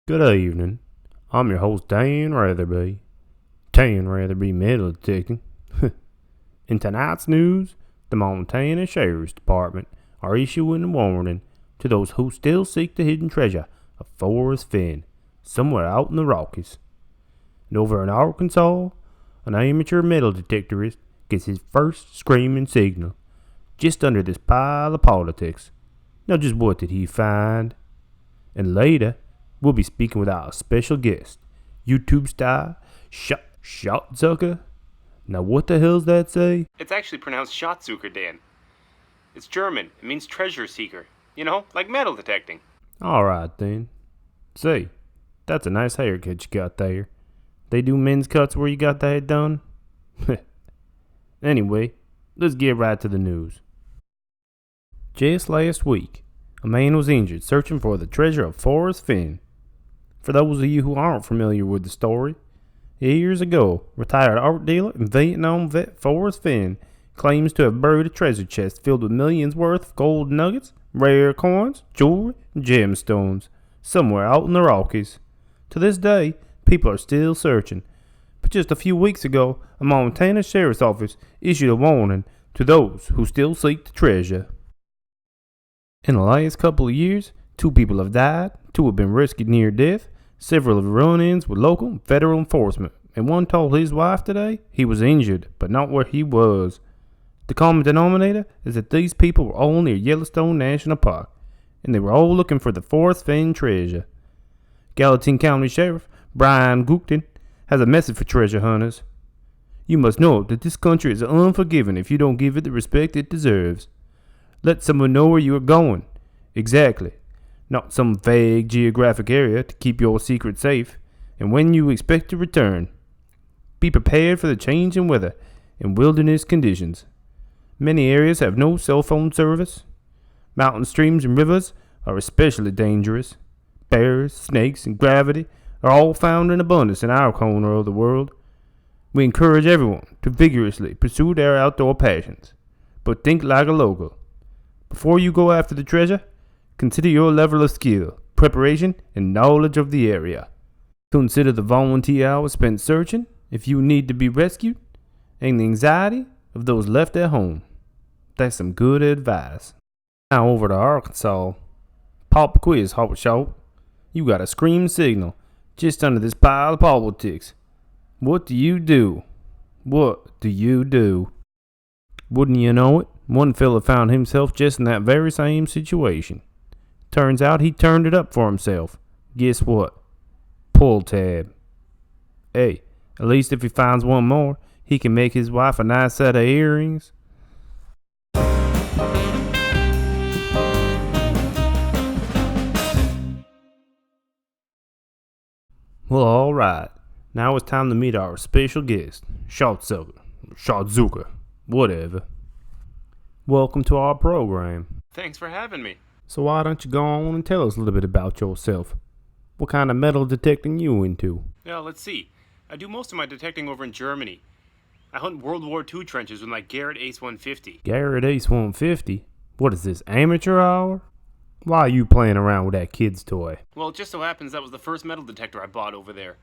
Good evening. I'm your host, Dan Ratherby. Dan Ratherby Metal Detecting. In tonight's news, the Montana Sheriff's Department are issuing a warning to those who still seek the hidden treasure of Forrest Fenn, somewhere out in the Rockies. And over in Arkansas, an amateur metal detectorist gets his first screaming signal just under this pile of politics. Now, just what did he find? And later, we'll be speaking with our special guest, YouTube star Shotzucker. Now, what the hell's that say? It's actually pronounced Schatzsucher, Dan. It's German. It means treasure seeker. You know, like metal detecting. Alright then. Say, that's a nice haircut you got there. They do men's cuts where you got that done? Anyway, let's get right to the news. Just last week, a man was injured searching for the treasure of Forrest Fenn. For those of you who aren't familiar with the story, years ago, retired art dealer and Vietnam vet Forrest Fenn claims to have buried a treasure chest filled with millions worth of gold nuggets, rare coins, jewelry, and gemstones, somewhere out in the Rockies. To this day, people are still searching. But just a few weeks ago, a Montana Sheriff's Office issued a warning to those who still seek the treasure. In the last couple of years, 2 people have died, 2 have been rescued near death, several have run-ins with local and federal enforcement, and one told his wife today he was injured, but not where he was. The common denominator is that these people were all near Yellowstone National Park, and they were all looking for the Forrest Fenn treasure. Gallatin County Sheriff Brian Gupton has a message for treasure hunters. You must know that this country is unforgiving if you don't give it the respect it deserves. Let someone know where you are going. Exactly. Not some vague geographic area to keep your secret safe, and when you expect to return. Be prepared for the change in weather and wilderness conditions. Many areas have no cell phone service. Mountain streams and rivers are especially dangerous. Bears, snakes, and gravity are all found in abundance in our corner of the world. We encourage everyone to vigorously pursue their outdoor passions, but think like a local. Before you go after the treasure, consider your level of skill, preparation, and knowledge of the area. Consider the volunteer hours spent searching if you need to be rescued, and the anxiety of those left at home. That's some good advice. Now over to Arkansas. Pop quiz, hot shot. You got a scream signal just under this pile of politics. What do you do? What do you do? Wouldn't you know it, one fella found himself just in that very same situation. Turns out he turned it up for himself. Guess what? Pull tab. Hey, at least if he finds one more, he can make his wife a nice set of earrings. Well, alright. Now it's time to meet our special guest, Shotzucker, whatever. Welcome to our program. Thanks for having me. So why don't you go on and tell us a little bit about yourself? What kind of metal detecting you into? Well, let's see. I do most of my detecting over in Germany. I hunt World War II trenches with my Garrett Ace 150. Garrett Ace 150? What is this, amateur hour? Why are you playing around with that kid's toy? Well, it just so happens that was the first metal detector I bought over there,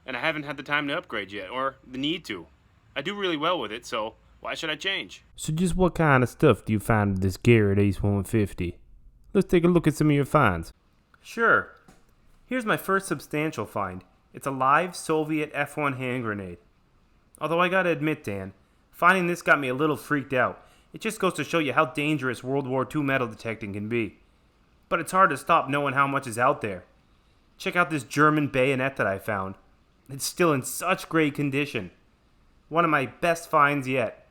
and I haven't had the time to upgrade yet, or the need to. I do really well with it, so why should I change? So just what kind of stuff do you find with this Garrett Ace 150? Let's take a look at some of your finds. Sure. Here's my first substantial find. It's a live Soviet F1 hand grenade. Although I gotta admit, Dan, finding this got me a little freaked out. It just goes to show you how dangerous World War II metal detecting can be. But it's hard to stop knowing how much is out there. Check out this German bayonet that I found. It's still in such great condition. One of my best finds yet.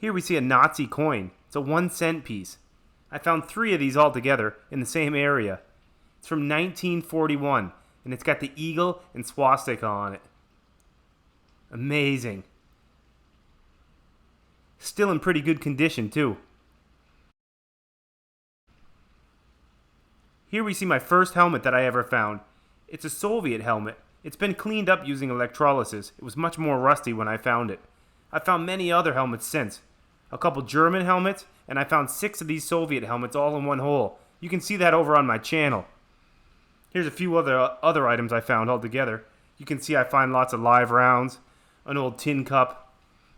Here we see a Nazi coin. It's a 1-cent piece. I found 3 of these all together in the same area. It's from 1941, and it's got the eagle and swastika on it. Amazing. Still in pretty good condition, too. Here we see my first helmet that I ever found. It's a Soviet helmet. It's been cleaned up using electrolysis. It was much more rusty when I found it. I've found many other helmets since. A couple German helmets, and I found 6 of these Soviet helmets all in one hole. You can see that over on my channel. Here's a few other items I found all together. You can see I find lots of live rounds, an old tin cup.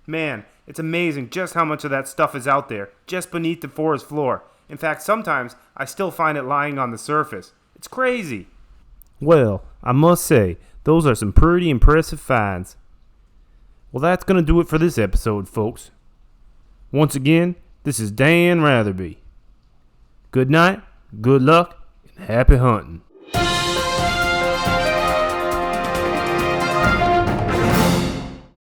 Man, it's amazing just how much of that stuff is out there, just beneath the forest floor. In fact, sometimes I still find it lying on the surface. It's crazy. Well, I must say, those are some pretty impressive finds. Well, that's going to do it for this episode, folks. Once again, this is Dan Ratherby. Good night, good luck, and happy hunting.